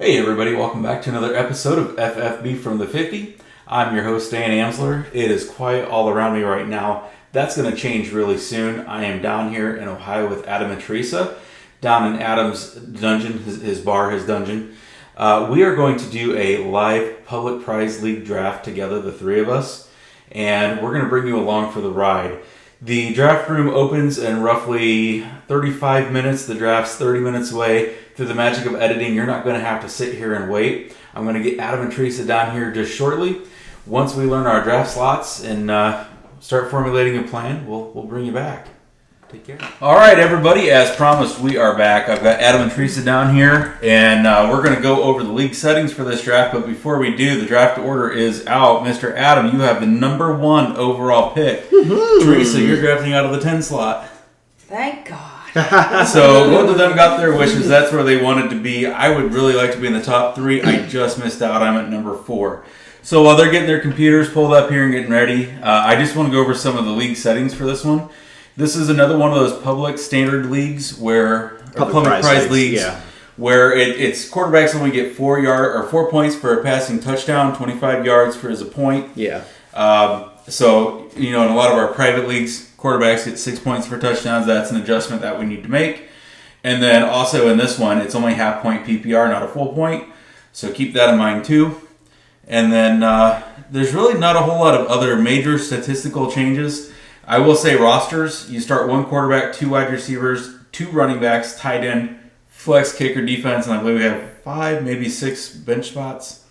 Hey everybody, welcome back to another episode of FFB from the 50. I'm your host, Dan Amsler. It is quiet all around me right now. That's going to change really soon. I am down here in Ohio with Adam and Theresa, down in Adam's dungeon, his bar, his dungeon. We are going to do a live public prize league draft together, the three of us, and we're going to bring you along for the ride. The draft room opens in roughly 35 minutes. The draft's 30 minutes away. Through the magic of editing, you're not going to have to sit here and wait. I'm going to get Adam and Theresa down here just shortly. Once we learn our draft slots and start formulating a plan, we'll bring you back. Take care. All right, everybody. As promised, we are back. I've got Adam and Theresa down here, and we're going to go over the league settings for this draft. But before we do, the draft order is out. Mr. Adam, you have the number 1 overall pick. Theresa, you're drafting out of the 10 slot. Thank God. So both of them got their wishes. That's where they wanted to be. I would really like to be in the top 3. I just missed out. I'm at number 4. So while they're getting their computers pulled up here and getting ready, I just want to go over some of the league settings for this one. This is another one of those public standard leagues where public prize leagues, yeah, where it's quarterbacks only get 4 points for a passing touchdown, 25 yards for as a point. Yeah. So in a lot of our private leagues, quarterbacks get 6 points for touchdowns. That's an adjustment that we need to make. And then also in this one, it's only half-point PPR, not a full point. So keep that in mind too. And then there's really not a whole lot of other major statistical changes. I will say rosters, you start 1 quarterback, 2 wide receivers, 2 running backs, tight end, flex, kicker, defense, and I believe we have 5, maybe 6 bench spots.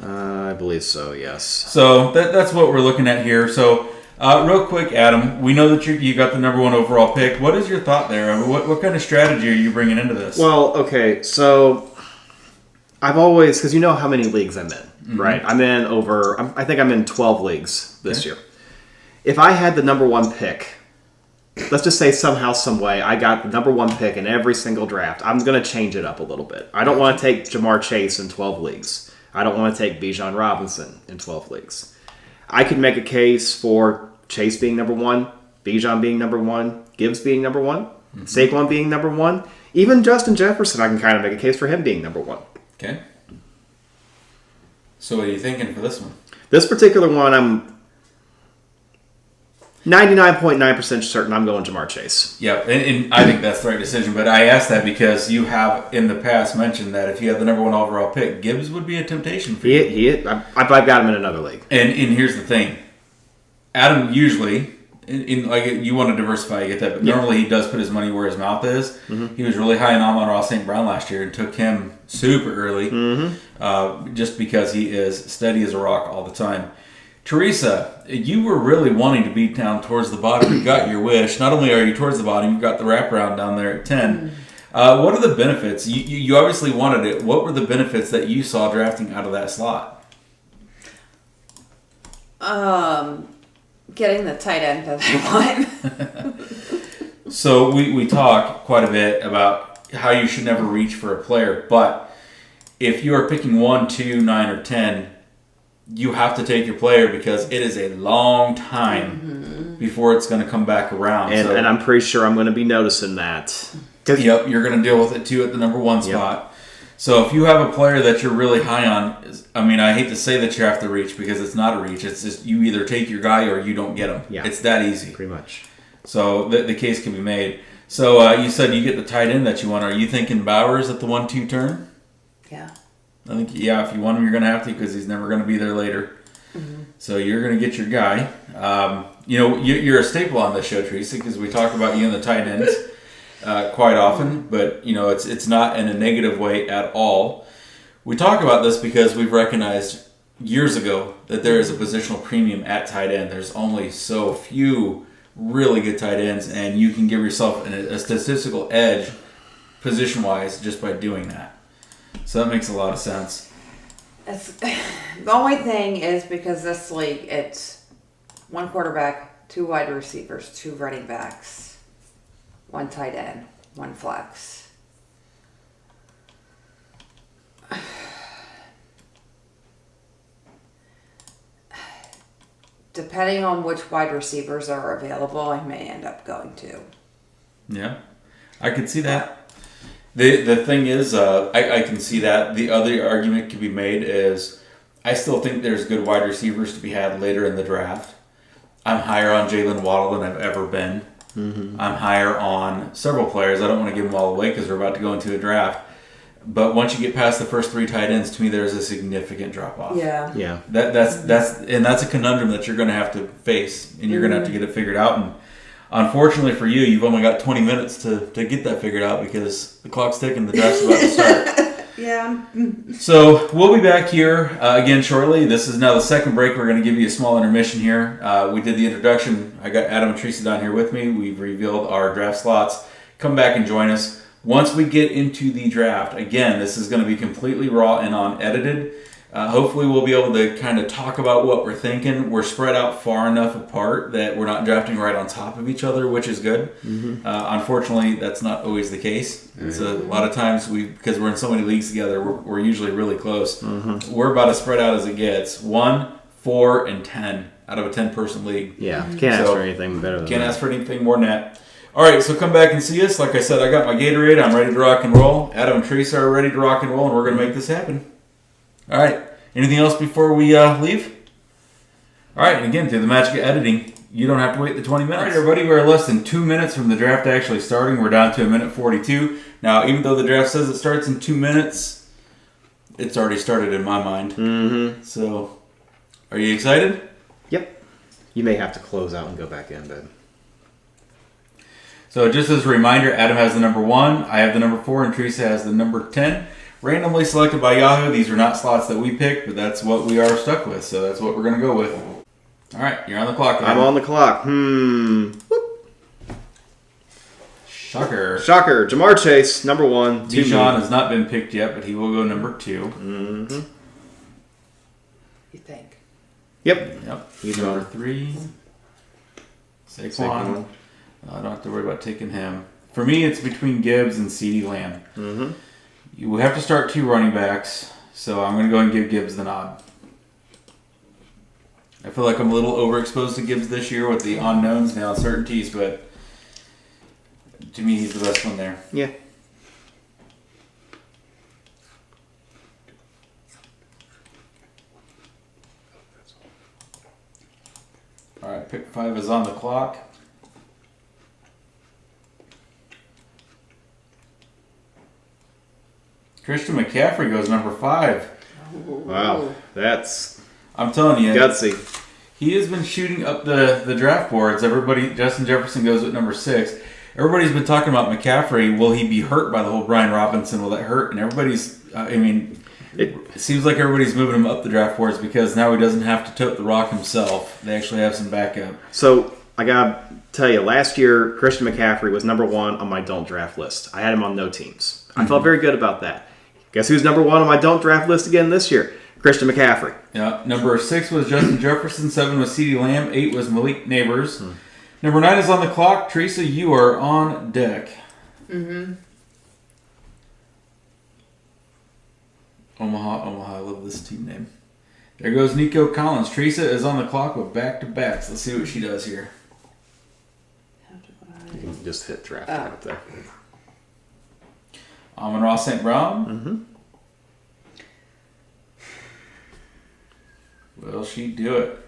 I believe so, yes. So that's what we're looking at here. So real quick, Adam, we know that you got the number 1 overall pick. What is your thought there? I mean, what kind of strategy are you bringing into this? Well, okay, so I've always, because you know how many leagues I'm in, right? I think I'm in 12 leagues this year. If I had the number 1 pick, let's just say somehow, some way, I got the number 1 pick in every single draft, I'm going to change it up a little bit. I don't want to take Jamar Chase in 12 leagues. I don't want to take Bijan Robinson in 12 leagues. I could make a case for Chase being number 1, Bijan being number 1, Gibbs being number 1, Saquon being number 1. Even Justin Jefferson, I can kind of make a case for him being number 1. Okay. So what are you thinking for this one? This particular one, I'm 99.9% certain I'm going Jamar Chase. Yeah, and I think that's the right decision. But I asked that because you have in the past mentioned that if you had the number 1 overall pick, Gibbs would be a temptation for you. I've got him in another league. And here's the thing. Adam usually, like you want to diversify, you get that, but normally he does put his money where his mouth is. He was really high on Amon-Ra St. Brown last year and took him super early just because he is steady as a rock all the time. Theresa, you were really wanting to be down towards the bottom. You got your wish. Not only are you towards the bottom, you've got the wraparound down there at 10. What are the benefits? You obviously wanted it. What were the benefits that you saw drafting out of that slot? Getting the tight end that I want. So we talk quite a bit about how you should never reach for a player, but if you are picking 1, 2, 9, or 10, you have to take your player because it is a long time before it's going to come back around. And I'm pretty sure I'm going to be noticing that. Yep, you're going to deal with it too at the number 1 spot. So if you have a player that you're really high on, I mean, I hate to say that you have to reach because it's not a reach. It's just you either take your guy or you don't get him. Yeah. It's that easy. Pretty much. So the case can be made. So you said you get the tight end that you want. Are you thinking Bowers at the 1-2 turn? Yeah. I think, if you want him, you're going to have to because he's never going to be there later. So you're going to get your guy. You're a staple on this show, Theresa, because we talk about you in the tight ends quite often, but it's not in a negative way at all. We talk about this because we've recognized years ago that there is a positional premium at tight end. There's only so few really good tight ends, and you can give yourself a statistical edge position-wise just by doing that. So that makes a lot of sense. The only thing is because this league, it's 1 quarterback, 2 wide receivers, 2 running backs, 1 tight end, 1 flex. Depending on which wide receivers are available, I may end up going to. Yeah, I could see that. The thing is, I can see that. The other argument can be made is I still think there's good wide receivers to be had later in the draft. I'm higher on Jalen Waddle than I've ever been. Mm-hmm. I'm higher on several players. I don't want to give them all away because we're about to go into a draft. But once you get past the first 3 tight ends, to me, there's a significant drop off. Yeah. That's a conundrum that you're going to have to face, and you're going to have to get it figured out. And unfortunately for you, you've only got 20 minutes to get that figured out because the clock's ticking. The draft's about to start. Yeah. So we'll be back here again shortly. This is now the second break. We're going to give you a small intermission here. We did the introduction. I got Adam and Theresa down here with me. We've revealed our draft slots. Come back and join us. Once we get into the draft, again, this is going to be completely raw and unedited. Hopefully we'll be able to kind of talk about what we're thinking. We're spread out far enough apart that we're not drafting right on top of each other, which is good. Mm-hmm. Unfortunately, that's not always the case. Mm-hmm. It's a lot of times, because we're in so many leagues together, we're usually really close. Mm-hmm. We're about as spread out as it gets. 1, 4, and 10 out of a 10-person league. Yeah, can't ask for anything better than that. Can't ask for anything more than that. All right, so come back and see us. Like I said, I got my Gatorade. I'm ready to rock and roll. Adam and Theresa are ready to rock and roll, and we're going to make this happen. All right. Anything else before we leave? All right, and again, through the magic of editing, you don't have to wait the 20 minutes. All right, everybody, we're less than 2 minutes from the draft actually starting. We're down to 1:42. Now, even though the draft says it starts in 2 minutes, it's already started in my mind. Mm-hmm. So, are you excited? Yep. You may have to close out and go back in, but... So just as a reminder, Adam has the number 1, I have the number 4, and Theresa has the number 10. Randomly selected by Yahoo. These are not slots that we picked, but that's what we are stuck with, so that's what we're going to go with. All right, you're on the clock, Adam. I'm on the clock. Whoop. Shocker. Jamar Chase, number 1. Bijan has not been picked yet, but he will go number 2. Mm-hmm. You think? Yep. He's number 3. Saquon. I don't have to worry about taking him. For me, it's between Gibbs and CeeDee Lamb. Mm-hmm. You have to start 2 running backs, so I'm going to go and give Gibbs the nod. I feel like I'm a little overexposed to Gibbs this year with the unknowns and the uncertainties, but to me, he's the best one there. Yeah. All right, pick 5 is on the clock. Christian McCaffrey goes number 5. Wow, that's... I'm telling you. Gutsy. He has been shooting up the draft boards. Justin Jefferson goes at number 6. Everybody's been talking about McCaffrey. Will he be hurt by the whole Brian Robinson? Will that hurt? And everybody's, it seems like everybody's moving him up the draft boards because now he doesn't have to tote the rock himself. They actually have some backup. So, I got to tell you, last year, Christian McCaffrey was number 1 on my don't draft list. I had him on no teams. I felt very good about that. Guess who's number 1 on my don't draft list again this year? Christian McCaffrey. Yeah. Number 6 was Justin Jefferson. 7 was CeeDee Lamb. 8 was Malik Neighbors. Number 9 is on the clock. Theresa, you are on deck. Mm-hmm. Omaha. I love this team name. There goes Nico Collins. Theresa is on the clock with back-to-backs. Let's see what she does here. You can just hit draft right there. Amon-Ra St. Brown. Mm-hmm. Will she do it?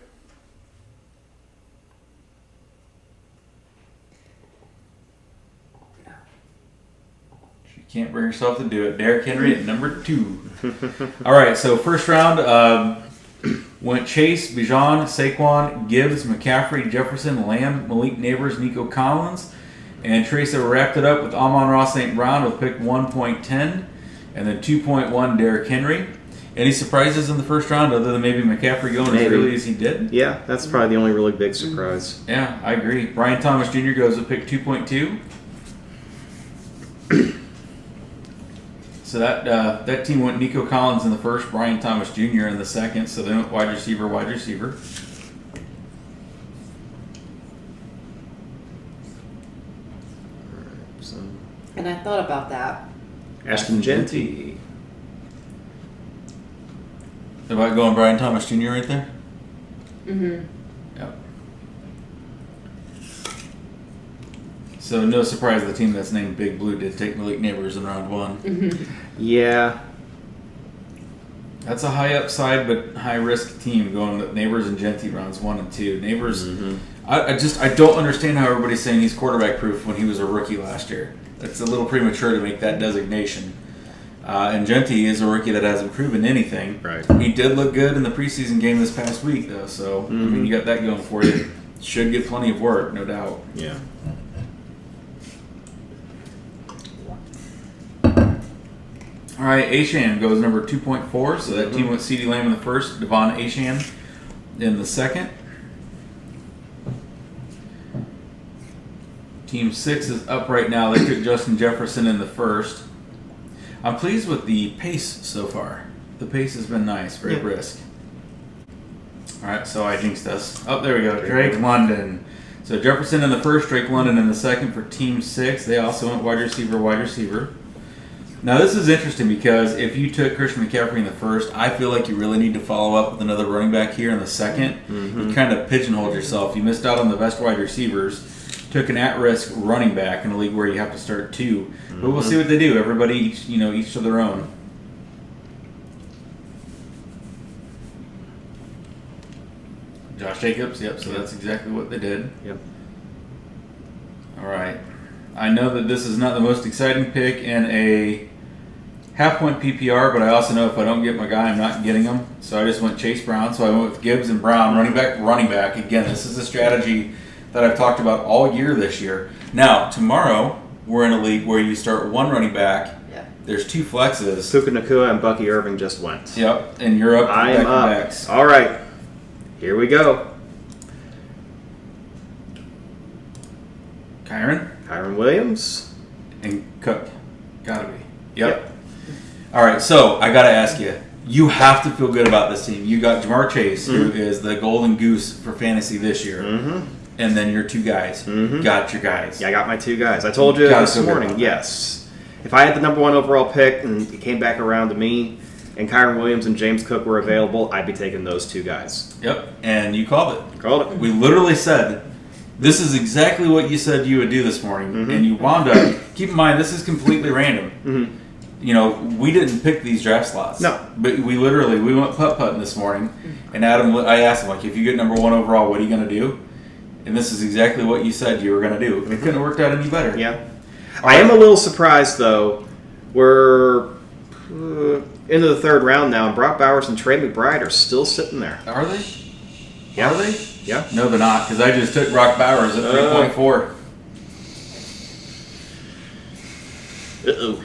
She can't bring herself to do it. Derrick Henry at number 2. All right, so first round went Chase, Bijan, Saquon, Gibbs, McCaffrey, Jefferson, Lamb, Malik Neighbors, Nico Collins. And Theresa wrapped it up with Amon-Ra St. Brown with pick 1.10 and then 2.1 Derrick Henry. Any surprises in the first round other than maybe McCaffrey going as early as he did? Yeah, that's probably the only really big surprise. Yeah, I agree. Brian Thomas Jr. goes with pick 2.2. So that team went Nico Collins in the first, Brian Thomas Jr. in the second. So they went wide receiver. And I thought about that. Ashton Genty. About going Brian Thomas Jr. right there? Mm-hmm. Yep. So no surprise the team that's named Big Blue did take Malik Neighbors in round 1. Yeah. That's a high upside but high risk team going with Neighbors and Genty rounds 1 and 2. Neighbors, I don't understand how everybody's saying he's quarterback proof when he was a rookie last year. It's a little premature to make that designation. And Genty is a rookie that hasn't proven anything. Right. He did look good in the preseason game this past week, though. So I mean, you got that going for you. Should get plenty of work, no doubt. Yeah. All right, Ashan goes number 2.4. So that team went CeeDee Lamb in the first, Devon Ashan in the second. Team 6 is up right now. They took Justin Jefferson in the first. I'm pleased with the pace so far. The pace has been nice, very brisk. All right, so I jinxed us. Oh, there we go. Drake London. So Jefferson in the first, Drake London in the second for Team 6. They also went wide receiver. Now, this is interesting because if you took Christian McCaffrey in the first, I feel like you really need to follow up with another running back here in the second. You kind of pigeonholed yourself. You missed out on the best wide receivers. Took an at-risk running back in a league where you have to start 2. But we'll see what they do. Everybody, each to their own. Josh Jacobs, yep, so that's exactly what they did. Yep. All right. I know that this is not the most exciting pick in a half-point PPR, but I also know if I don't get my guy, I'm not getting him. So I just went Chase Brown. So I went with Gibbs and Brown, running back. Again, this is a strategy that I've talked about all year this year. Now, tomorrow, we're in a league where you start one running back. Yeah. There's 2 flexes. Puka Nacua and Bucky Irving just went. Yep, and you're up I am up. back-to-backs. All right. Here we go. Kyron Williams. And Cook. Gotta be. Yep. All right, so I gotta ask you. You have to feel good about this team. You got Jamar Chase, who is the golden goose for fantasy this year. And then your 2 guys. Got your guys. Yeah, I got my 2 guys. I told you this morning, yes. If I had the number 1 overall pick and it came back around to me and Kyron Williams and James Cook were available, I'd be taking those 2 guys. Yep, and you called it. Called it. We literally said, this is exactly what you said you would do this morning. And you wound up, keep in mind, this is completely random. We didn't pick these draft slots. No. But we went putt-putting this morning. And Adam, I asked him, if you get number 1 overall, what are you going to do? And this is exactly what you said you were going to do. It couldn't have worked out any better. Yeah. I am a little surprised, though. We're into the 3rd round now, and Brock Bowers and Trey McBride are still sitting there. Are they? Yeah. Are they? Yeah. No, they're not, because I just took Brock Bowers at 3.4. Uh-oh.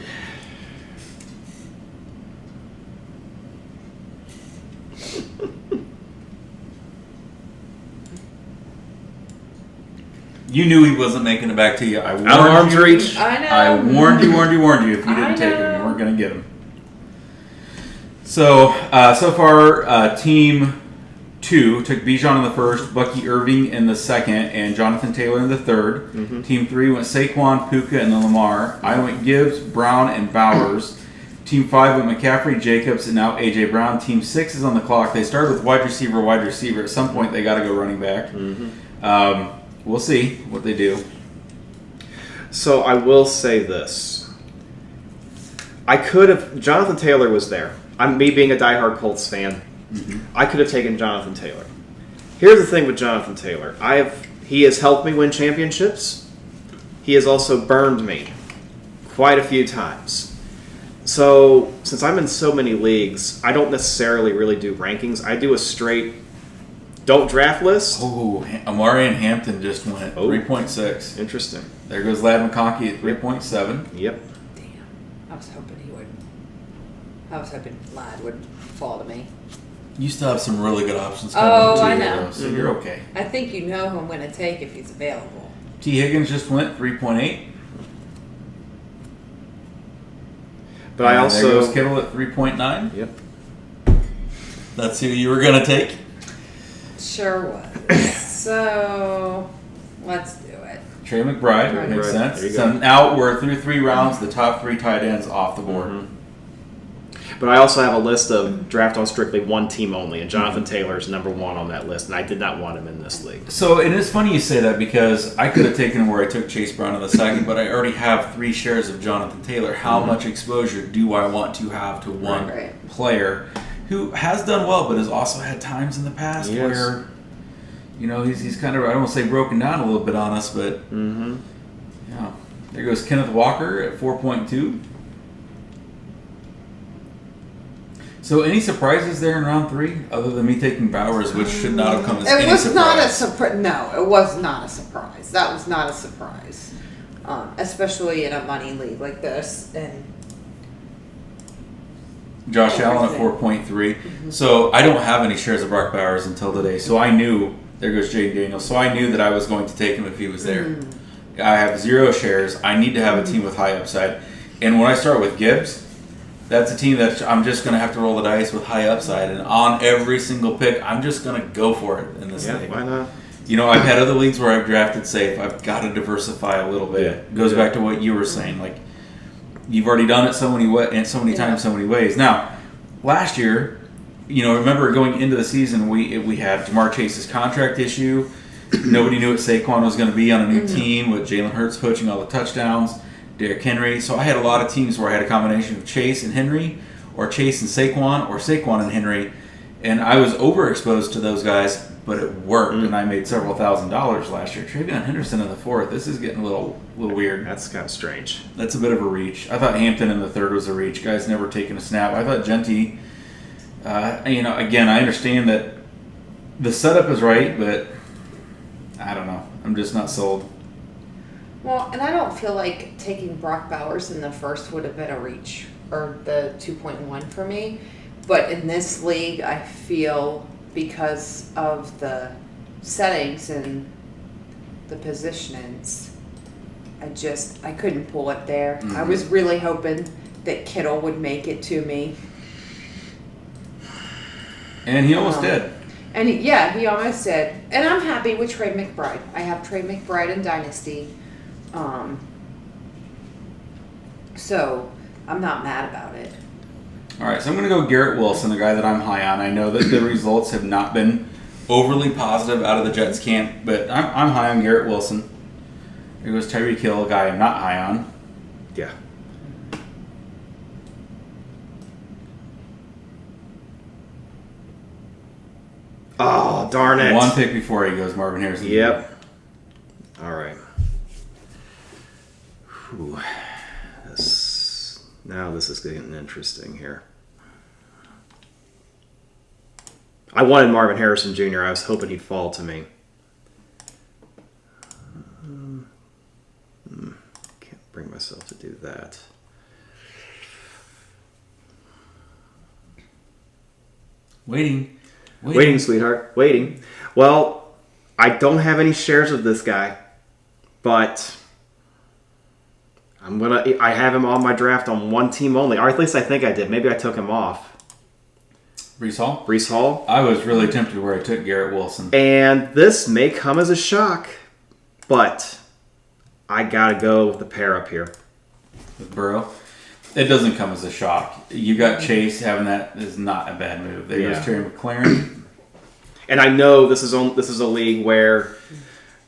You knew he wasn't making it back to you. I warned Out of arm's you. reach. I know. I warned you. If you didn't take him, you weren't going to get him. So, so far, Team 2 took Bijan in the first, Bucky Irving in the second, and Jonathan Taylor in the third. Team 3 went Saquon, Puka, and then Lamar. I went Gibbs, Brown, and Bowers. Team 5 went McCaffrey, Jacobs, and now A.J. Brown. Team 6 is on the clock. They started with wide receiver. At some point, they got to go running back. We'll see what they do. So I will say this. I could have... Jonathan Taylor was there. Me being a diehard Colts fan, I could have taken Jonathan Taylor. Here's the thing with Jonathan Taylor. He has helped me win championships. He has also burned me quite a few times. So, since I'm in so many leagues, I don't necessarily really do rankings. I do a straight don't draft list. Oh, Amari and Hampton just went 3.6. Interesting. There goes Lad McConkey at 3.7. Yep. Damn. I was hoping Lad would fall to me. You still have some really good options Oh, coming I too, know. though, so you're okay. I think you know who I'm going to take if he's available. T. Higgins just went 3.8. But I also... There goes Kittle at 3.9. Yep. That's who you were going to take? Sure was. So, let's do it. Trey McBride. Makes sense. There you So go. now we're through 3 rounds. The top 3 tight ends off the board. But I also have a list of draft on strictly one team only, and Jonathan Taylor is number 1 on that list, and I did not want him in this league. So it is funny you say that because I could have taken him where I took Chase Brown in the second, but I already have 3 shares of Jonathan Taylor. How much exposure do I want to have to one player who has done well, but has also had times in the past where, he's kind of, I don't want to say broken down a little bit on us, but yeah. There goes Kenneth Walker at 4.2. So any surprises there in round 3, other than me taking Bowers, which should not have come as any surprise? It was not a surprise. No, it was not a surprise. That was not a surprise, especially in a money league like this. And Josh Allen at 4.3. So I don't have any shares of Brock Bowers until today. So I knew, there goes Jaden Daniels. So I knew that I was going to take him if he was there. I have 0 shares. I need to have a team with high upside. And when I start with Gibbs, that's a team that I'm just going to have to roll the dice with high upside. And on every single pick, I'm just going to go for it in this league. Why not? I've had other leagues where I've drafted safe. I've got to diversify a little bit. It goes back to what you were saying. Like, you've already done it so many times, so many ways. Now, last year, remember going into the season, we had Jamar Chase's contract issue. Nobody knew what Saquon was going to be on a new team with Jalen Hurts poaching all the touchdowns, Derrick Henry. So I had a lot of teams where I had a combination of Chase and Henry, or Chase and Saquon, or Saquon and Henry. And I was overexposed to those guys, but it worked, and I made several $1,000s last year. Travion Henderson in the 4th. This is getting a little weird. That's kind of strange. That's a bit of a reach. I thought Hampton in the 3rd was a reach. Guy's never taken a snap. I thought Genty, again, I understand that the setup is right, but I don't know. I'm just not sold. Well, and I don't feel like taking Brock Bowers in the 1st would have been a reach, or the 2.1 for me. But in this league, I feel because of the settings and the positionings, I couldn't pull it there. I was really hoping that Kittle would make it to me. And he almost did. And he almost did. And I'm happy with Trey McBride. I have Trey McBride in Dynasty. So I'm not mad about it. All right, so I'm going to go Garrett Wilson, the guy that I'm high on. I know that the results have not been overly positive out of the Jets camp, but I'm high on Garrett Wilson. Here goes Tyreek Hill, a guy I'm not high on. Yeah. Oh, darn it. One pick before he goes Marvin Harrison. Yep. All right. Whew. Now this is getting interesting here. I wanted Marvin Harrison Jr. I was hoping he'd fall to me. Can't bring myself to do that. Waiting, sweetheart. Waiting. Well, I don't have any shares of this guy, but I have him on my draft on one team only. Or at least I think I did. Maybe I took him off. Breece Hall? I was really tempted where I took Garrett Wilson. And this may come as a shock, but I got to go with the pair up here. With Burrow? It doesn't come as a shock. You got Chase, having that is not a bad move. There goes Terry McLaurin. And I know this is a league where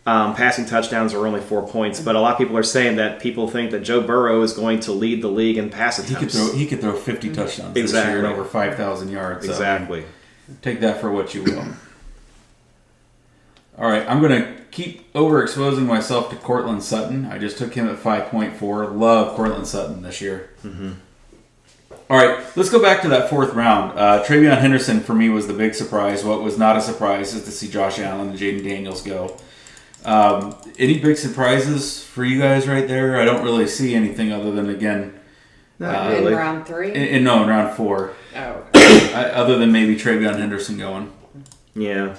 passing touchdowns are only 4 points, but a lot of people are saying that people think that Joe Burrow is going to lead the league in pass attempts. He could throw 50 touchdowns this year and over 5,000 yards. Exactly. So take that for what you will. All right, I'm going to keep overexposing myself to Cortland Sutton. I just took him at 5.4. Love Cortland Sutton this year. Mm-hmm. All right, let's go back to that 4th round. Travion Henderson for me was the big surprise. What was not a surprise is to see Josh Allen and Jaden Daniels go. Any big surprises for you guys right there? I don't really see anything other than, again... Not in round 3? In round 4. Oh. Other than maybe Travion Henderson going. Yeah.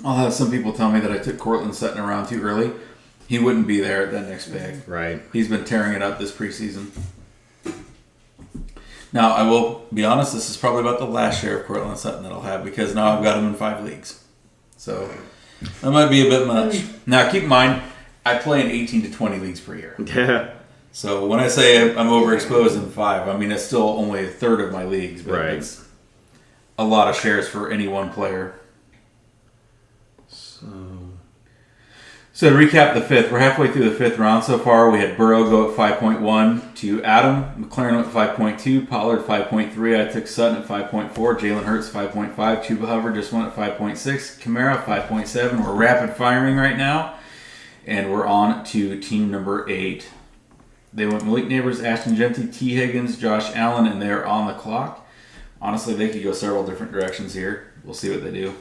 I'll have some people tell me that I took Cortland Sutton around too early. He wouldn't be there at that next pick. Right. He's been tearing it up this preseason. Now, I will be honest, this is probably about the last share of Cortland Sutton that I'll have because now I've got him in 5 leagues. So, that might be a bit much. Now, keep in mind, I play in 18 to 20 leagues per year. Yeah. So when I say I'm overexposed in 5, I mean it's still only a third of my leagues, but Right. it's a lot of shares for any one player. So to recap the 5th, we're halfway through the 5th round so far. We had Burrow go at 5.1 to Adam. McLaren went 5.2. Pollard 5.3. I took Sutton at 5.4. Jalen Hurts 5.5. Chuba Hubbard just went at 5.6. Kamara 5.7. We're rapid firing right now. And we're on to team number 8. They went Malik Neighbors, Ashton Genty, T. Higgins, Josh Allen, and they're on the clock. Honestly, they could go several different directions here. We'll see what they do.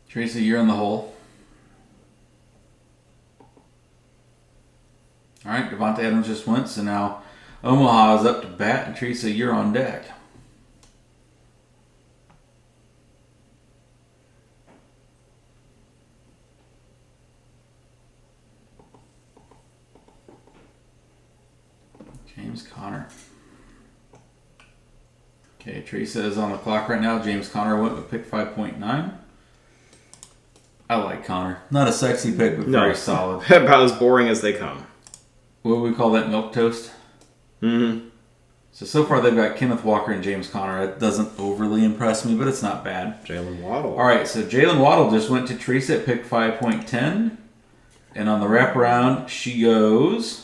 Teresa, you're in the hole. All right, Devontae Adams just went, so now Omaha is up to bat, and Teresa, you're on deck. James Conner. Okay, Teresa is on the clock right now. James Conner went with pick 5.9. I like Connor. Not a sexy pick, but very solid. About as boring as they come. What would we call that, milk toast? Mm-hmm. So far they've got Kenneth Walker and James Conner. That doesn't overly impress me, but it's not bad. Jalen Waddle. All right, so Jalen Waddle just went to Teresa at pick 5.10. And on the wraparound, she goes...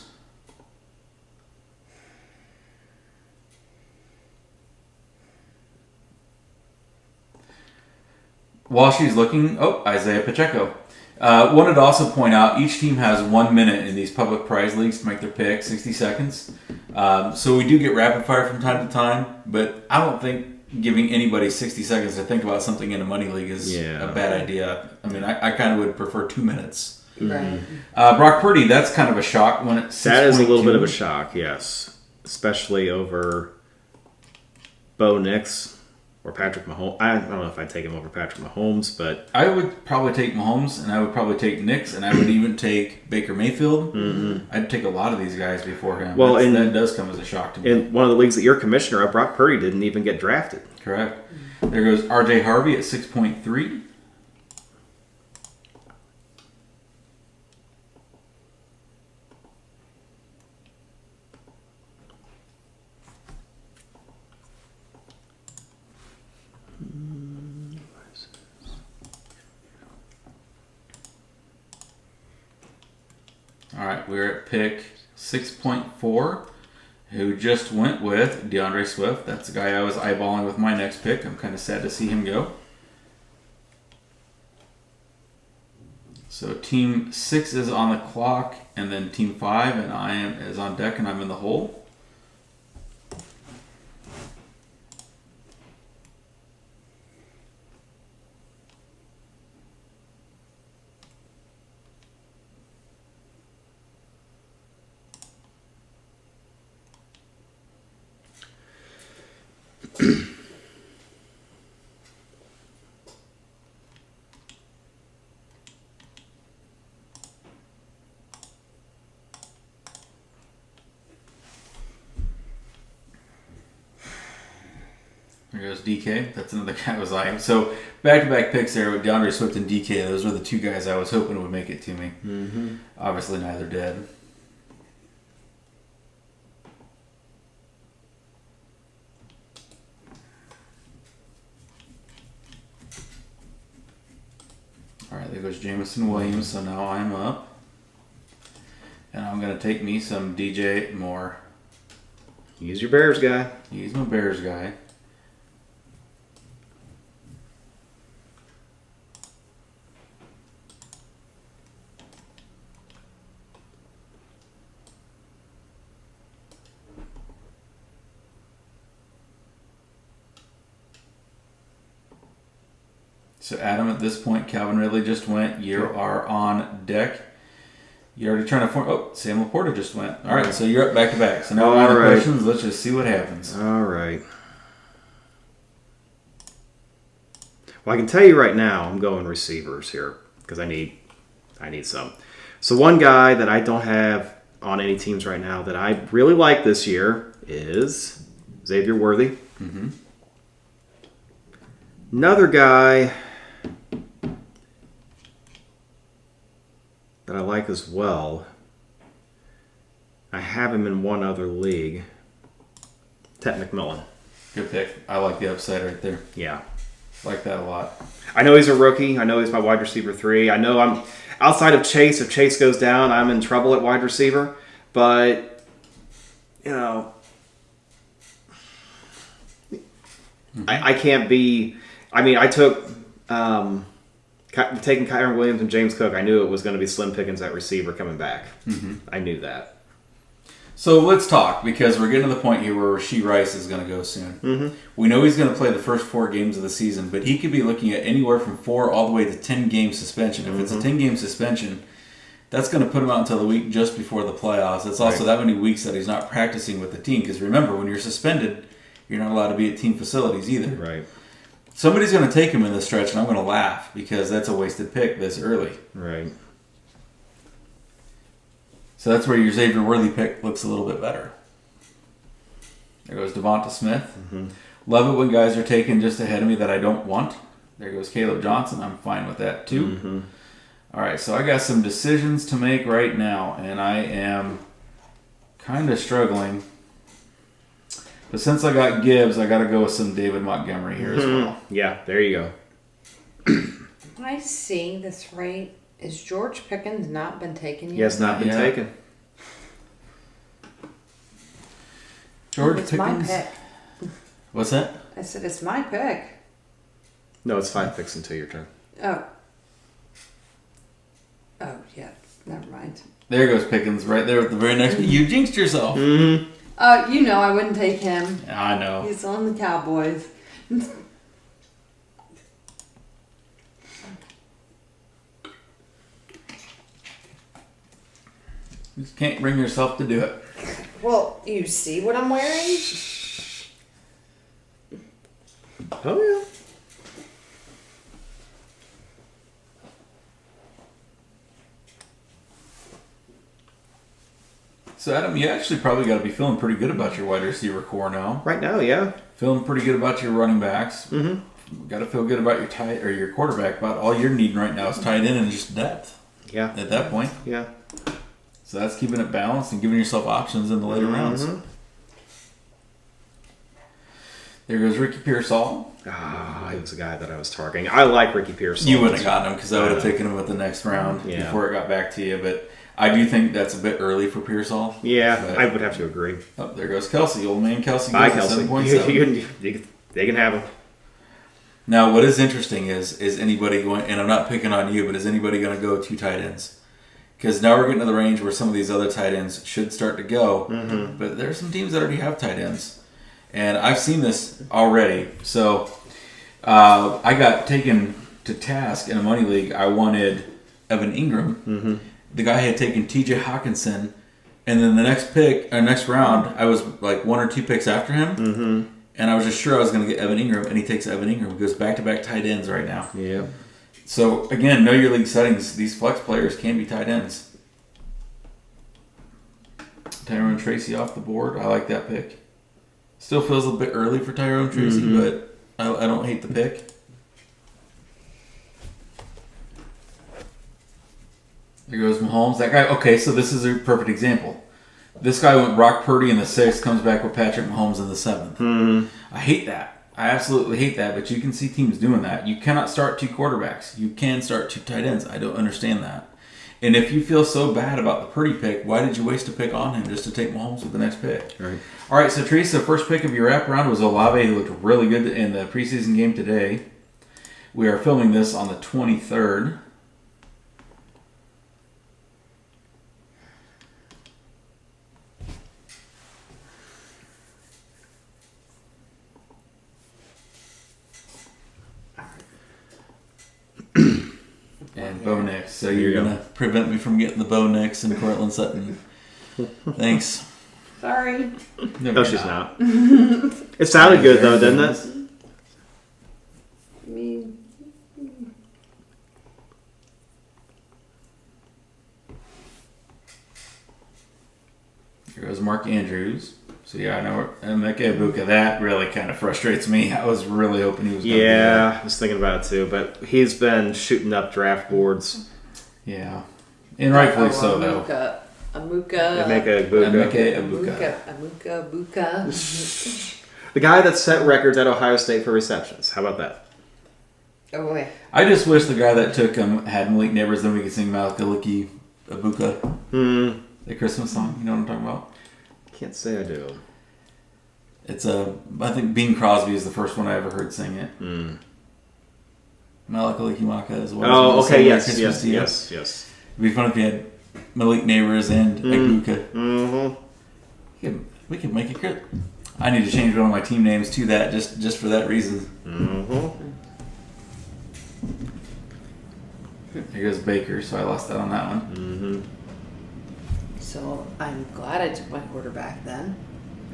While she's looking, Isaiah Pacheco. Wanted to also point out, each team has 1 minute in these public prize leagues to make their pick, 60 seconds. So we do get rapid fire from time to time, but I don't think giving anybody 60 seconds to think about something in a money league is a bad idea. I mean, I kind of would prefer 2 minutes. Right. Brock Purdy, that's kind of a shock when it's 6.2. That is a little bit of a shock, yes. Especially over Bo Nix. Or Patrick Mahomes. I don't know if I'd take him over Patrick Mahomes, but... I would probably take Mahomes, and I would probably take Nix, and I would even take Baker Mayfield. Mm-hmm. I'd take a lot of these guys before him. Well, that does come as a shock to me. In one of the leagues that you're commissioner of, Brock Purdy didn't even get drafted. Correct. There goes R.J. Harvey at 6.3. All right, we're at pick 6.4, who just went with DeAndre Swift. That's the guy I was eyeballing with my next pick. I'm kind of sad to see him go. So team 6 is on the clock, and then team 5 and is on deck, and I'm in the hole. There goes DK. That's another guy I was eyeing. So back-to-back picks there with DeAndre Swift and DK. Those were the two guys I was hoping would make it to me. Mm-hmm. Obviously, neither did. All right, there goes Jamison Williams. So now I'm up. And I'm going to take me some DJ Moore. He's your Bears guy. He's my Bears guy. So Adam, at this point, Calvin Ridley just went. You are on deck. You're already trying to form... Oh, Sam Laporta just went. All right, so you're up back-to-back. So now all the questions. Let's just see what happens. All right. Well, I can tell you right now, I'm going receivers here because I need some. So one guy that I don't have on any teams right now that I really like this year is Xavier Worthy. Mm-hmm. Another guy that I like as well. I have him in one other league. Ted McMillan. Good pick. I like the upside right there. Yeah. Like that a lot. I know he's a rookie. I know he's my wide receiver 3. I know I'm outside of Chase. If Chase goes down, I'm in trouble at wide receiver. But, I can't be. I mean, I took taking Kyron Williams and James Cook. I knew it was going to be slim pickings at receiver coming back. Mm-hmm. I knew that. So let's talk, because we're getting to the point here where Rashee Rice is going to go soon. Mm-hmm. We know he's going to play the first 4 games of the season, but he could be looking at anywhere from 4 all the way to 10-game suspension. If it's a 10-game suspension, that's going to put him out until the week just before the playoffs. It's also that many weeks that he's not practicing with the team, because remember, when you're suspended, you're not allowed to be at team facilities either. Right. Somebody's going to take him in this stretch, and I'm going to laugh, because that's a wasted pick this early. Right. So that's where your Xavier Worthy pick looks a little bit better. There goes Devonta Smith. Mm-hmm. Love it when guys are taken just ahead of me that I don't want. There goes Caleb Johnson. I'm fine with that too. Mm-hmm. All right, so I got some decisions to make right now, and I am kind of struggling. But since I got Gibbs, I got to go with some David Montgomery here as well. Yeah, there you go. Am I seeing this right? Is George Pickens not been taken yet? He has not been taken. George it's Pickens. my pick. What's that? I said it's my pick. No, it's 5 picks until your turn. Oh. Oh, yeah. Never mind. There goes Pickens right there at the very next. You jinxed yourself. Mm-hmm. I wouldn't take him. I know. He's on the Cowboys. You just can't bring yourself to do it. Well, you see what I'm wearing? Oh, yeah. So, Adam, you actually probably got to be feeling pretty good about your wide receiver core now. Right now, yeah. Feeling pretty good about your running backs. Mm-hmm. Got to feel good about your quarterback. But all you're needing right now is tight end and just depth. Yeah. At that point. Yeah. So that's keeping it balanced and giving yourself options in the later rounds. There goes Ricky Pearsall. He was a guy that I was targeting. I like Ricky Pearsall. You wouldn't have gotten him because I would have taken him with the next round before it got back to you. But I do think that's a bit early for Pearsall. Yeah, I would have to agree. Oh, there goes Kelsey. Old man Kelsey goes Bye, to Kelsey. 7.7. They can have him. Now, what is interesting is anybody going, and I'm not picking on you, but is anybody going to go 2 tight ends? Because now we're getting to the range where some of these other tight ends should start to go. Mm-hmm. But there are some teams that already have tight ends. And I've seen this already. So I got taken to task in a money league. I wanted Evan Ingram. Mm-hmm. The guy had taken TJ Hawkinson. And then the next round, I was like 1 or 2 picks after him. Mm-hmm. And I was just sure I was going to get Evan Ingram. And he takes Evan Ingram. He goes back-to-back tight ends right now. Yeah. So, again, know your league settings. These flex players can be tight ends. Tyrone Tracy off the board. I like that pick. Still feels a bit early for Tyrone Tracy, but I don't hate the pick. There goes Mahomes. That guy, okay, so this is a perfect example. This guy went Brock Purdy in the 6th, comes back with Patrick Mahomes in the 7th. Mm-hmm. I hate that. I absolutely hate that, but you can see teams doing that. You cannot start 2 quarterbacks. You can start 2 tight ends. I don't understand that. And if you feel so bad about the Purdy pick, why did you waste a pick on him just to take Mahomes with the next pick? Right. All right, so Teresa, the first pick of your wraparound was Olave, who looked really good in the preseason game today. We are filming this on the 23rd. And Bo Nix. So you're going to prevent me from getting the Bo Nix and Cortland Sutton. Thanks. Sorry. No, she's not. It sounded good, though, didn't it? Here goes Mark Andrews. So yeah, I know Emeka Egbuka. That really kind of frustrates me. I was really hoping he was going to Yeah, I was thinking about it too, but he's been shooting up draft boards. Yeah. And rightfully so, though. Emeka Emeka Egbuka. The guy that set records at Ohio State for receptions. How about that? Oh boy. I just wish the guy that took him had Malik Neighbors, then we could sing Malakaliki Abuka. The Christmas song. You know what I'm talking about? Can't say I do. It's I think Bing Crosby is the first one I ever heard sing it. Malakaliki Maka as well. Oh, okay, yes. It'd be fun if you had Malik Neighbors and Egbuka. Mm-hmm. We could make it good. I need to change one of my team names to that just for that reason. Mm-hmm. Here goes Baker, so I lost out on that one. Mm-hmm. So I'm glad I took my quarterback then.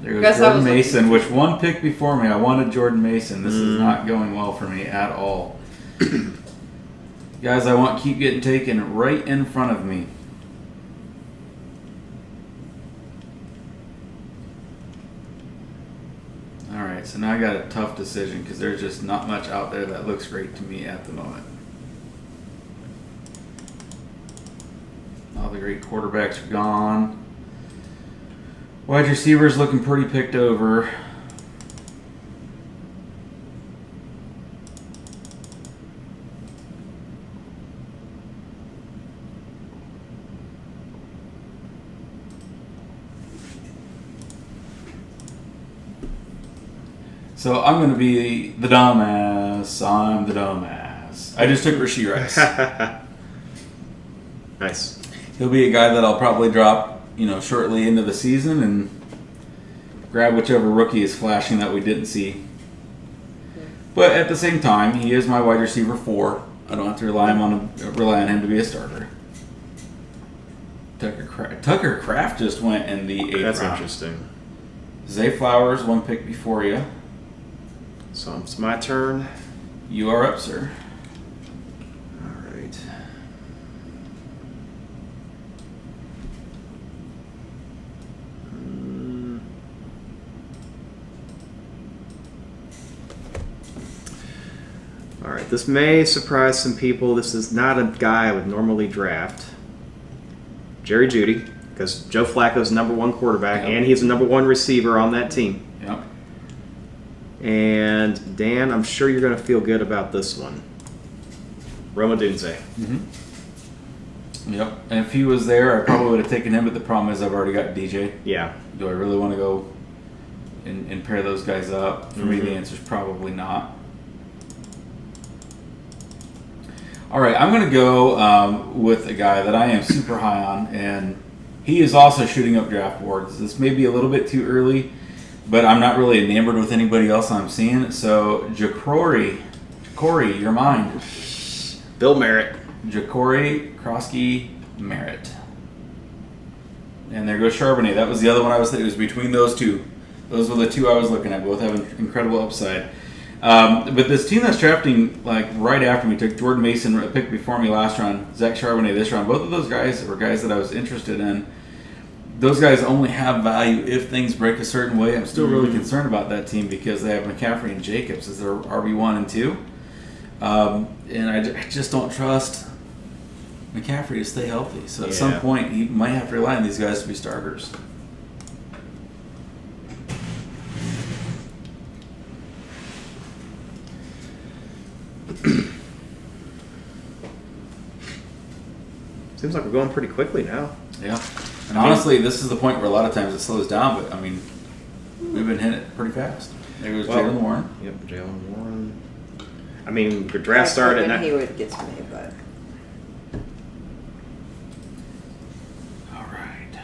There goes Jordan Mason, which one pick before me. I wanted Jordan Mason. This is not going well for me at all. Guys, I want keep getting taken right in front of me. Alright, so now I got a tough decision because there's just not much out there that looks great to me at the moment. All the great quarterbacks are gone. Wide receivers looking pretty picked over. So I'm going to be the dumbass. I'm the dumbass. I just took Rashee Rice. Nice. He'll be a guy that I'll probably drop, shortly into the season and grab whichever rookie is flashing that we didn't see. But at the same time, he is my wide receiver 4. I don't have to rely on him to be a starter. Tucker Kraft just went in the 8th round. That's interesting. Zay Flowers, one pick before you. So it's my turn. You are up, sir. All right. All right. This may surprise some people. This is not a guy I would normally draft. Jerry Jeudy, because Joe Flacco's #1 quarterback, and he's the #1 receiver on that team. Yep. And Dan, I'm sure you're going to feel good about this one. Roma Dunze. Mm-hmm. Yep. And if he was there, I probably would have taken him, but the problem is I've already got DJ. Yeah. Do I really want to go and pair those guys up? For me, the answer is probably not. All right, I'm going to go with a guy that I am super high on, and he is also shooting up draft boards. This may be a little bit too early, but I'm not really enamored with anybody else I'm seeing. So, Corey, you're mine. Bill Merritt. Ja'Cory Krosky Merritt. And there goes Charbonnet. That was the other one I was thinking. It was between those two. Those were the two I was looking at. Both have an incredible upside. But this team that's drafting right after me took Jordan Mason, a pick before me last round, Zach Charbonnet this round. Both of those guys were guys that I was interested in. Those guys only have value if things break a certain way. I'm still really concerned about that team because they have McCaffrey and Jacobs as their RB1 and 2. And I just don't trust McCaffrey to stay healthy. So at some point, he might have to rely on these guys to be starters. Seems like we're going pretty quickly now. Yeah. And honestly, this is the point where a lot of times it slows down, but I mean, we've been hitting it pretty fast. There goes Jalen Warren. Yep, Jalen Warren. I mean, the draft started at he would get to me, but All right.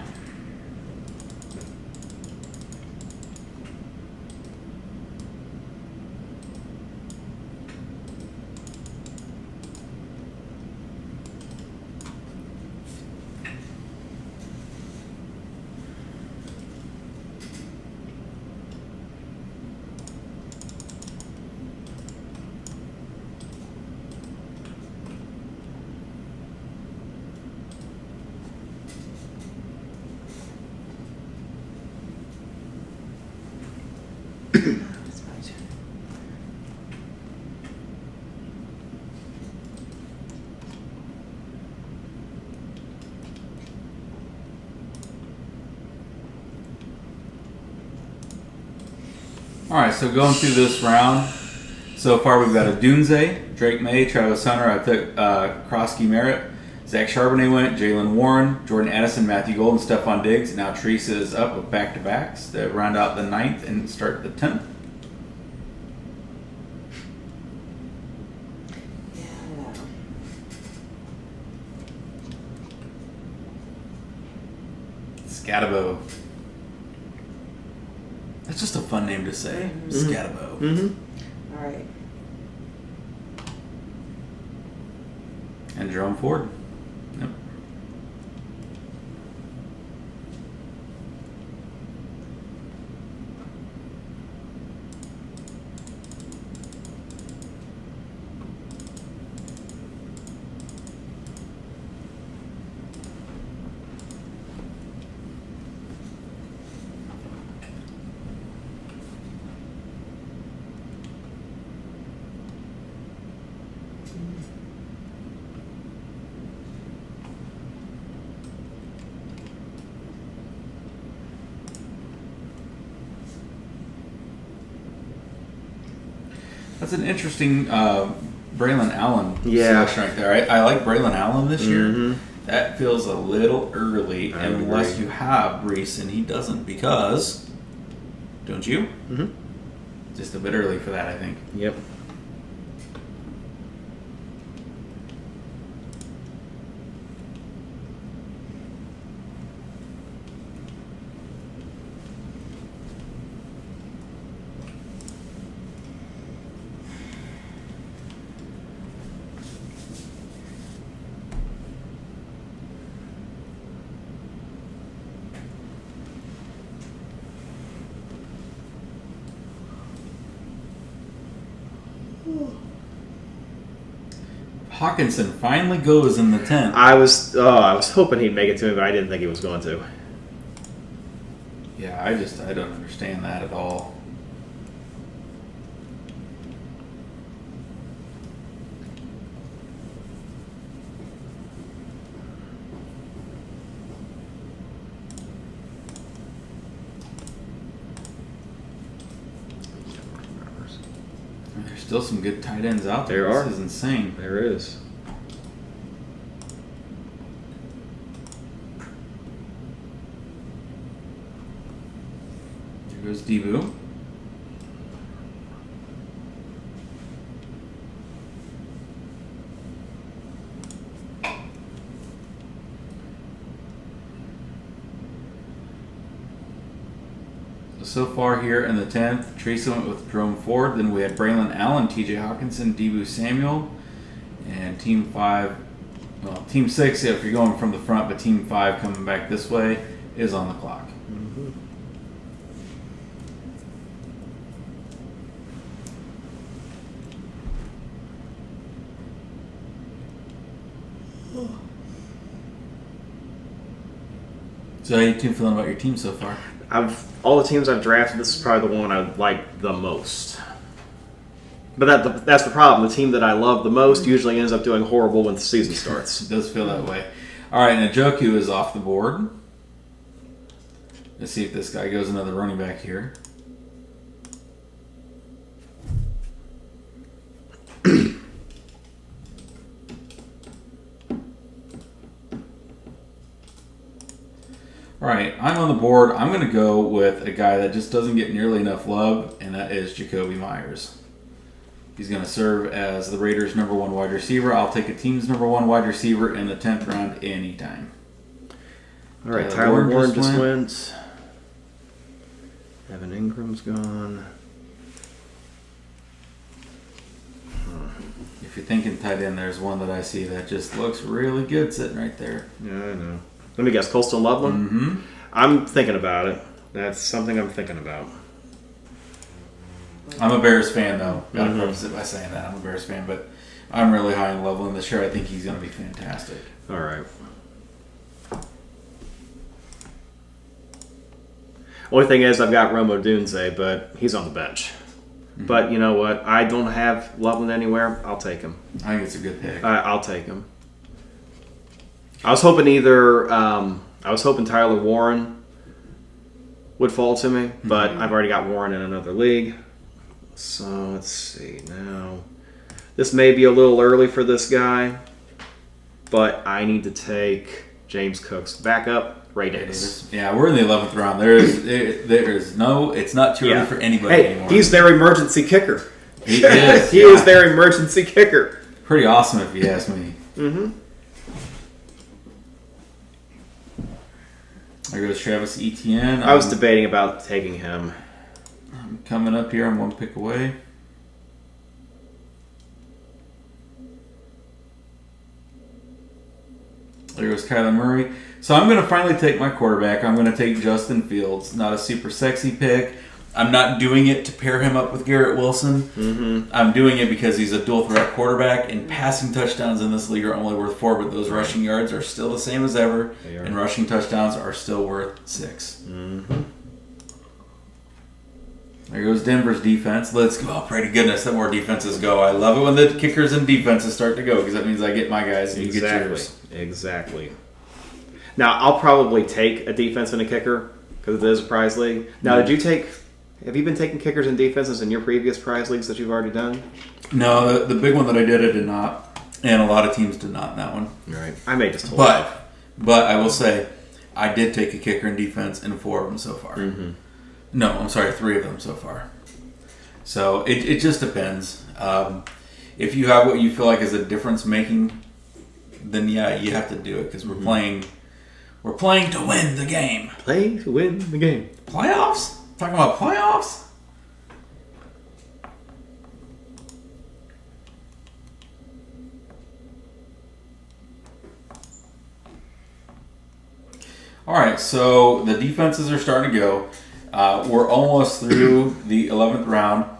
All right, so going through this round, so far we've got a Dunze, Drake May, Travis Hunter. I took Krosky Merritt. Zach Charbonnet went, Jalen Warren, Jordan Addison, Matthew Golden, Stephon Diggs. Now Teresa is up with back-to-backs that round out the 9th and start the 10th. Yeah, I know. Scatabo. That's just a fun name to say. Mm-hmm. Scatabo. Mm-hmm. All right. And Jerome Ford. Yep. That's an interesting Braylon Allen selection right there. I like Braylon Allen this year. That feels a little early I unless agree. you have Brees, and he doesn't because, don't you? Mm-hmm. Just a bit early for that, I think. Yep. Hawkinson finally goes in the 10th. I was hoping he'd make it to me, but I didn't think he was going to. Yeah, I don't understand that at all. There's still some good tight ends out there. There are. This is insane. There is. There goes Debo. So far here in the 10th, Teresa went with Jerome Ford. Then we had Braylon Allen, TJ Hawkinson, Debo Samuel. And Team 5, well, Team 6, if you're going from the front, but Team 5 coming back this way is on the clock. Mm-hmm. So how you two feeling about your team so far? All the teams I've drafted, this is probably the one I like the most. But that's the problem. The team that I love the most usually ends up doing horrible when the season starts. It does feel that way. All right, Njoku is off the board. Let's see if this guy goes another running back here. All right, I'm on the board. I'm going to go with a guy that just doesn't get nearly enough love, and that is Jacoby Myers. He's going to serve as the Raiders' #1 wide receiver. I'll take a team's #1 wide receiver in the 10th round anytime. All right, Tyler Warren just went. Evan Ingram's gone. If you're thinking tight end, there's one that I see that just looks really good sitting right there. Yeah, I know. Let me guess, Colston Loveland? Mm-hmm. I'm thinking about it. That's something I'm thinking about. I'm a Bears fan, though. Got to preface it by saying that. I'm a Bears fan, but I'm really high on Loveland this year. I think he's going to be fantastic. All right. Only thing is, I've got Romo Dunze, but he's on the bench. Mm-hmm. But you know what? I don't have Loveland anywhere. I'll take him. I think it's a good pick. I'll take him. I was hoping Tyler Warren would fall to me, but I've already got Warren in another league. So let's see now. This may be a little early for this guy, but I need to take James Cook's backup. Ray Davis. Yeah, we're in the 11th round. It's not too early for anybody anymore. He's their emergency kicker. He is. He is their emergency kicker. Pretty awesome if you ask me. Mm-hmm. There goes Travis Etienne. I was debating about taking him. I'm coming up here. I'm one pick away. There goes Kyler Murray. So I'm going to finally take my quarterback. I'm going to take Justin Fields. Not a super sexy pick. I'm not doing it to pair him up with Garrett Wilson. Mm-hmm. I'm doing it because he's a dual threat quarterback, and passing touchdowns in this league are only worth 4, but those rushing yards are still the same as ever, and rushing touchdowns are still worth 6. Mm-hmm. There goes Denver's defense. Let's go. Oh, pray to goodness that more defenses go. I love it when the kickers and defenses start to go because that means I get my guys and you get yours. Exactly. Now, I'll probably take a defense and a kicker because it is a prize league. Now, have you been taking kickers and defenses in your previous prize leagues that you've already done? No, the big one that I did not. And a lot of teams did not in that one. Right. I may just hold off. But I will say, I did take a kicker and defense in 4 of them so far. Mm-hmm. No, I'm sorry, 3 of them so far. So it just depends. If you have what you feel like is a difference making, then yeah, you have to do it because we're playing to win the game. Play to win the game. Playoffs? Talking about playoffs? All right, so the defenses are starting to go. We're almost through the 11th round.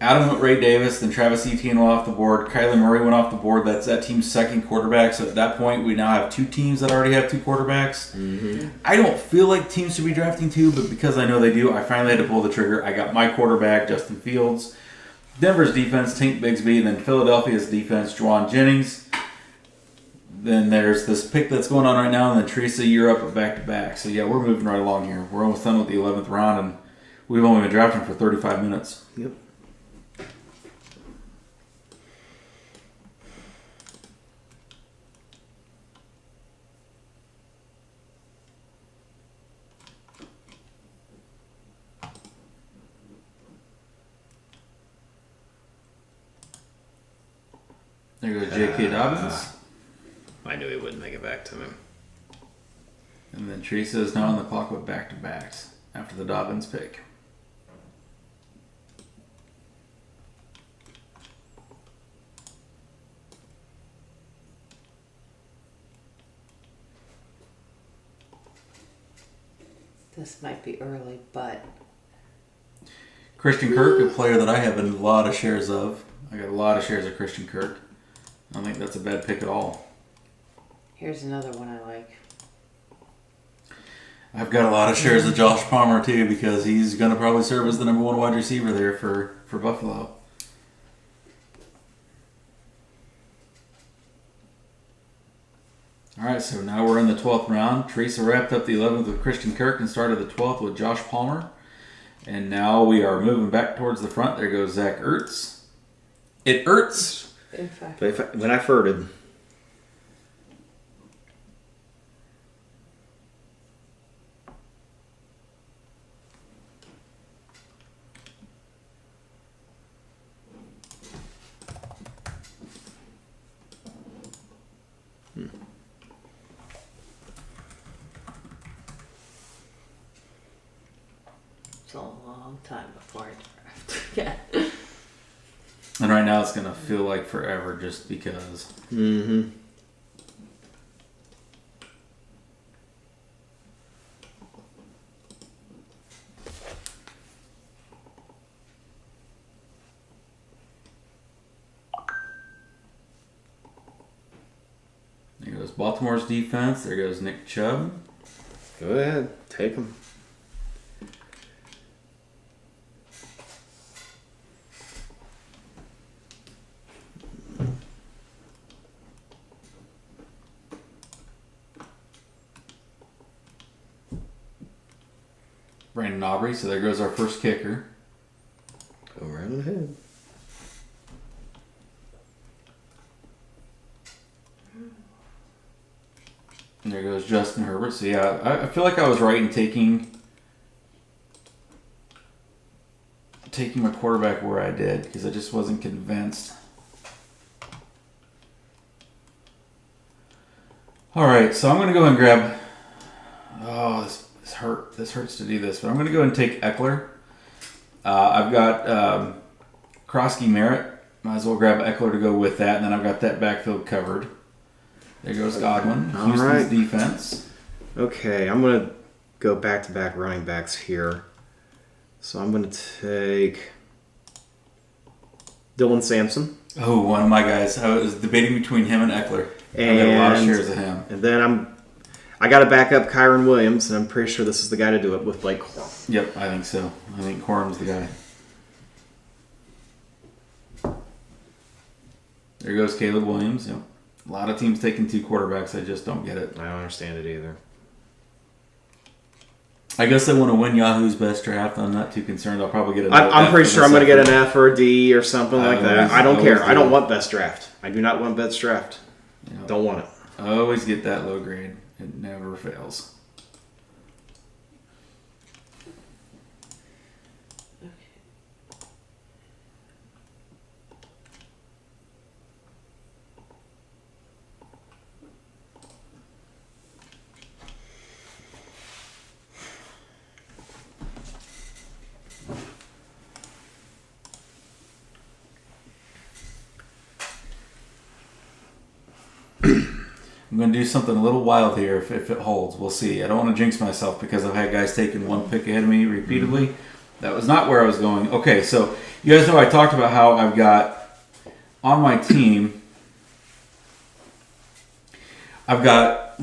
Adam went Ray Davis, then Travis Etienne went off the board. Kyler Murray went off the board. That's that team's second quarterback. So at that point, we now have 2 teams that already have 2 quarterbacks. Mm-hmm. I don't feel like teams should be drafting 2, but because I know they do, I finally had to pull the trigger. I got my quarterback, Justin Fields. Denver's defense, Tank Bigsby. Then Philadelphia's defense, Juwan Jennings. Then there's this pick that's going on right now, and then Theresa, you're up at back-to-back. So yeah, we're moving right along here. We're almost done with the 11th round, and we've only been drafting for 35 minutes. Yep. There goes J.K. Dobbins. I knew he wouldn't make it back to me. And then Theresa is now on the clock with back-to-backs after the Dobbins pick. This might be early, but... Christian Kirk, a player that I have a lot of shares of. I got a lot of shares of Christian Kirk. I don't think that's a bad pick at all. Here's another one I like. I've got a lot of shares of Josh Palmer too because he's going to probably serve as the number 1 wide receiver there for Buffalo. All right, so now we're in the 12th round. Theresa wrapped up the 11th with Christian Kirk and started the 12th with Josh Palmer. And now we are moving back towards the front. There goes Zach Ertz. It Ertz. In fact. When I farted. It's a long time before I draft. Yeah. And right now it's going to feel like forever just because. Mm-hmm. There goes Baltimore's defense. There goes Nick Chubb. Go ahead. Take him. Brandon Aubrey. So there goes our first kicker. Go right ahead. And there goes Justin Herbert. So yeah, I feel like I was right in taking my quarterback where I did because I just wasn't convinced. All right, so I'm going to go and grab. Oh, this hurt. This hurts to do this, but I'm going to go and take Eckler. I've got Krosky Merritt. Might as well grab Eckler to go with that, and then I've got that backfield covered. There goes Godwin. All Houston's right. defense. Okay, I'm going to go back-to-back running backs here. So I'm going to take Dylan Sampson. Oh, one of my guys. I was debating between him and Eckler. I got a lot of shares of him. And then I got to back up Kyron Williams, and I'm pretty sure this is the guy to do it with Blake Corum. Yep, I think so. I think Corum's the guy. There goes Caleb Williams. Yep. A lot of teams taking 2 quarterbacks. I just don't get it. I don't understand it either. I guess I want to win Yahoo's best draft. I'm not too concerned. I'll probably get a. I'm pretty sure I'm going to get an F or a D or something like that. I don't care. I don't do. want best draft. I do not want best draft. Yep. Don't want it. I always get that low grade. It never fails. I'm going to do something a little wild here if it holds. We'll see. I don't want to jinx myself because I've had guys taking 1 pick ahead of me repeatedly. That was not where I was going. Okay, so you guys know I talked about how I've got on my team, I've got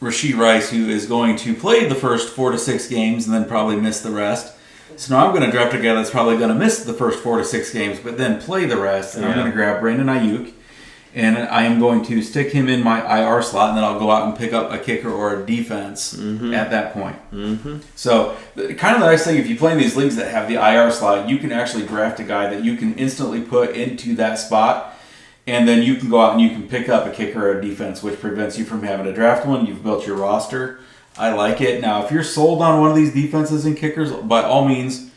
Rashee Rice, who is going to play the first 4 to 6 games and then probably miss the rest. So now I'm going to draft a guy that's probably going to miss the first 4 to 6 games but then play the rest. And I'm going to grab Brandon Ayuk. And I am going to stick him in my IR slot, and then I'll go out and pick up a kicker or a defense at that point. Mm-hmm. So, kind of the nice thing, if you play in these leagues that have the IR slot, you can actually draft a guy that you can instantly put into that spot, and then you can go out and you can pick up a kicker or a defense, which prevents you from having to draft one. You've built your roster. I like it. Now, if you're sold on one of these defenses and kickers, by all means,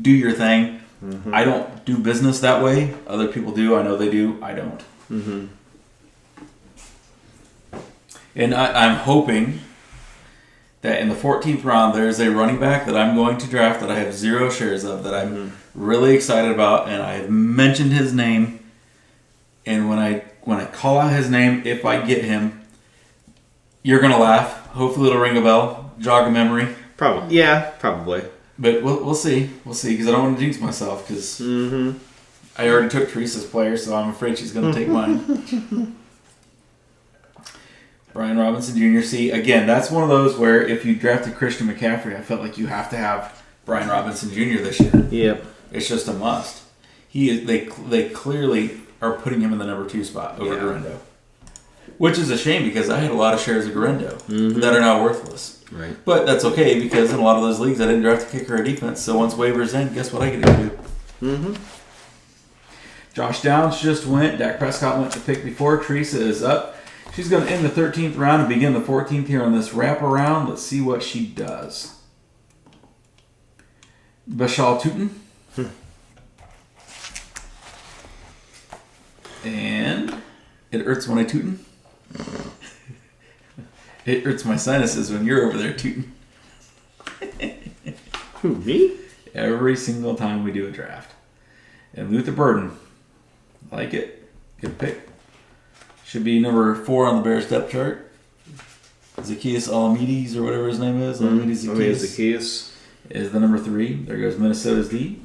do your thing. Mm-hmm. I don't do business that way. Other people do. I know they do. I don't. Mm-hmm. And I'm hoping that in the 14th round there's a running back that I'm going to draft that I have 0 shares of that I'm really excited about, and I have mentioned his name. And when I call out his name, if I get him, you're gonna laugh. Hopefully it'll ring a bell, jog a memory. Probably, yeah, probably. But we'll see. We'll see because I don't want to jinx myself because. I already took Teresa's player, so I'm afraid she's going to take mine. Brian Robinson Jr. See, again, that's one of those where if you drafted Christian McCaffrey, I felt like you have to have Brian Robinson Jr. this year. Yep. It's just a must. He is. They clearly are putting him in the number 2 spot over Garendo. Which is a shame because I had a lot of shares of Garendo that are now worthless. Right. But that's okay because in a lot of those leagues I didn't draft a kicker or defense, so once waivers in, guess what I get to do? Mm-hmm. Josh Downs just went. Dak Prescott went to pick before. Teresa is up. She's going to end the 13th round and begin the 14th here on this wraparound. Let's see what she does. Bashal Tootin. And it hurts when I tootin'. It hurts my sinuses when you're over there tootin'. Who, me? Every single time we do a draft. And Luther Burden. Like it. Good pick. Should be number 4 on the Bears depth chart. Zacchaeus Alamides or whatever his name is. Alamides Zacchaeus is the number 3. There goes Minnesota's D.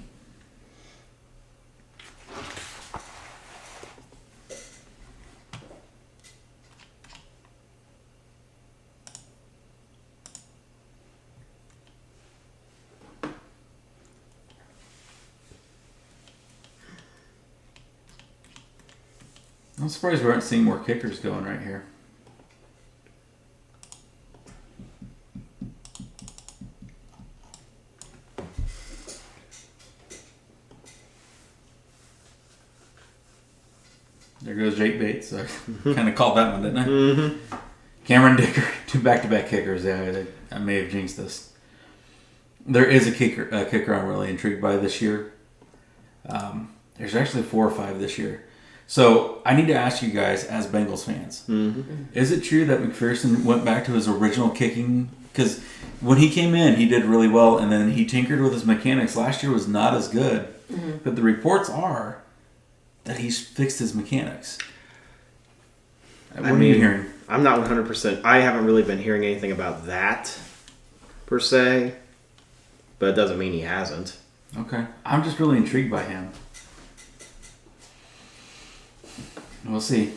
I'm surprised we aren't seeing more kickers going right here. There goes Jake Bates. I kind of called that one, didn't I? Mm-hmm. Cameron Dicker, 2 back-to-back kickers. Yeah, I may have jinxed this. There is a kicker I'm really intrigued by this year. There's actually 4 or 5 this year. So I need to ask you guys, as Bengals fans, is it true that McPherson went back to his original kicking? Because when he came in, he did really well, and then he tinkered with his mechanics. Last year was not as good. Mm-hmm. But the reports are that he's fixed his mechanics. What are you hearing? I'm not 100%. I haven't really been hearing anything about that, per se. But it doesn't mean he hasn't. Okay. I'm just really intrigued by him. We'll see.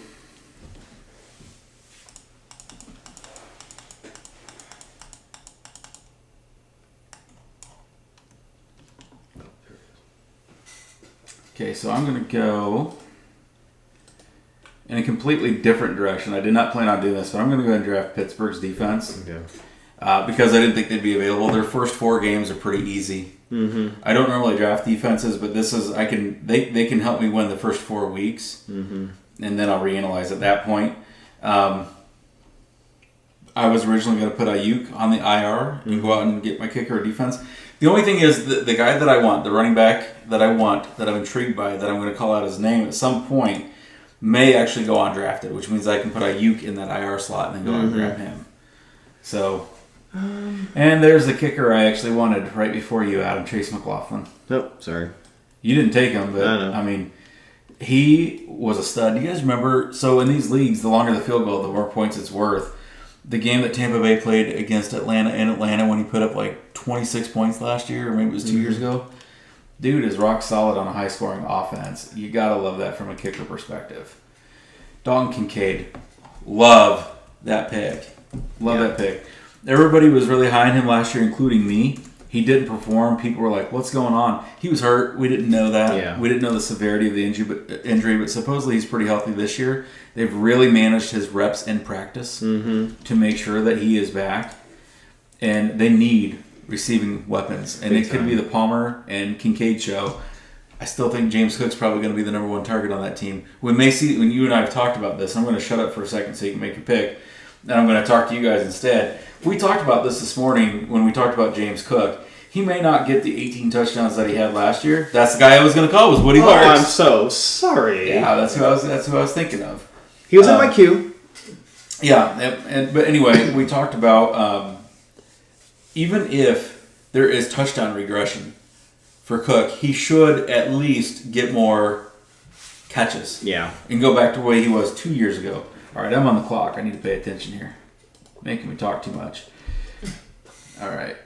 Okay, so I'm going to go in a completely different direction. I did not plan on doing this, but I'm going to go ahead and draft Pittsburgh's defense. Okay. Because I didn't think they'd be available. Their first 4 games are pretty easy. Mm-hmm. I don't normally draft defenses, but this is they can help me win the first 4 weeks, and then I'll reanalyze at that point. I was originally going to put Ayuk on the IR and go out and get my kicker or defense. The only thing is the guy that I want, the running back that I want, that I'm intrigued by, that I'm going to call out his name at some point, may actually go undrafted, which means I can put Ayuk in that IR slot and then go out and grab him. So... and there's the kicker I actually wanted right before you, Adam, Chase McLaughlin. Nope, sorry. You didn't take him, but I mean, he was a stud. Do you guys remember? So in these leagues, the longer the field goal, the more points it's worth. The game that Tampa Bay played against Atlanta in Atlanta when he put up like 26 points last year, or maybe it was 2 years ago. Dude is rock solid on a high-scoring offense. You gotta love that from a kicker perspective. Dalton Kincaid, love that pick. Love that pick. Everybody was really high on him last year, including me. He didn't perform. People were like, what's going on? He was hurt. We didn't know that. Yeah. We didn't know the severity of the injury, but supposedly he's pretty healthy this year. They've really managed his reps in practice to make sure that he is back. And they need receiving weapons. And it could be the Palmer and Kincaid show. I still think James Cook's probably going to be the number 1 target on that team. We may see, when you and I have talked about this, I'm going to shut up for a second so you can make your pick. And I'm going to talk to you guys instead. We talked about this morning when we talked about James Cook. He may not get the 18 touchdowns that he had last year. That's the guy I was going to call, was Woody Parks. Oh, I'm so sorry. Yeah, that's who I was thinking of. He was in my queue. Yeah, but anyway, we talked about even if there is touchdown regression for Cook, he should at least get more catches. Yeah. And go back to the way he was 2 years ago. All right, I'm on the clock. I need to pay attention here. Making me talk too much. All right.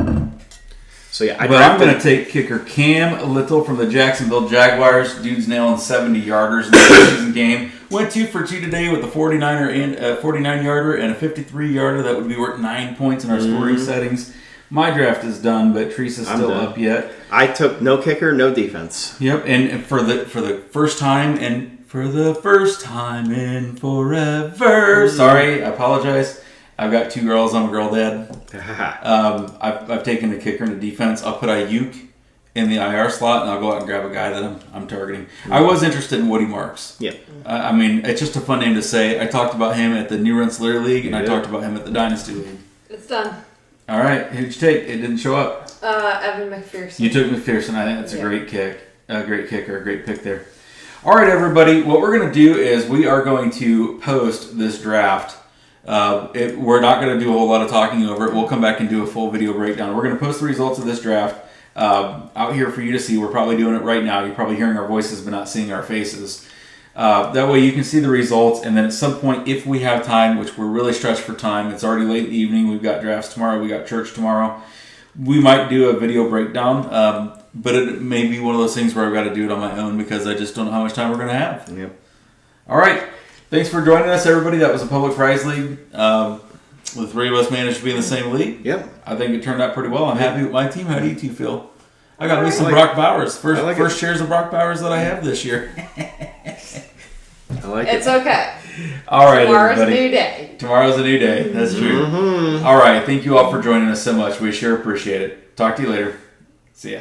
So yeah, I'm going to take kicker Cam Little from the Jacksonville Jaguars. Dude's nailing 70-yarders in the season game. Went 2 for 2 today with a 49-yarder and a 53-yarder. That would be worth 9 points in our scoring settings. My draft is done, but Teresa's still up yet. I took no kicker, no defense. Yep, and for the first time in forever. Sorry, I apologize. I've got 2 girls. I'm a girl dad. I've taken a kicker and a defense. I'll put Ayuk in the IR slot, and I'll go out and grab a guy that I'm targeting. I was interested in Woody Marks. Yep. I mean, it's just a fun name to say. I talked about him at the New Rensselaer League, and I talked about him at the Dynasty League. It's done. All right. Who'd you take? It didn't show up. Evan McPherson. You took McPherson. I think that's a great kick. A great kicker. A great pick there. All right, everybody. What we're going to do is we are going to post this draft. We're not going to do a whole lot of talking over it. We'll come back and do a full video breakdown. We're going to post the results of this draft out here for you to see. We're probably doing it right now. You're probably hearing our voices but not seeing our faces. That way you can see the results, and then at some point, if we have time, which we're really stretched for time, it's already late in the evening, we've got drafts tomorrow, we got church tomorrow, we might do a video breakdown, but it may be one of those things where I've got to do it on my own because I just don't know how much time we're going to have. Yep. All right. Thanks for joining us, everybody. That was a public prize league. The 3 of us managed to be in the same league. Yep. I think it turned out pretty well. I'm happy with my team. How do you two feel? I got me some Brock Bowers. First shares of Brock Bowers that I have this year. I like it. It's okay. All right, Tomorrow's everybody. a new day. Tomorrow's a new day. That's true. Mm-hmm. All right. Thank you all for joining us so much. We sure appreciate it. Talk to you later. See ya.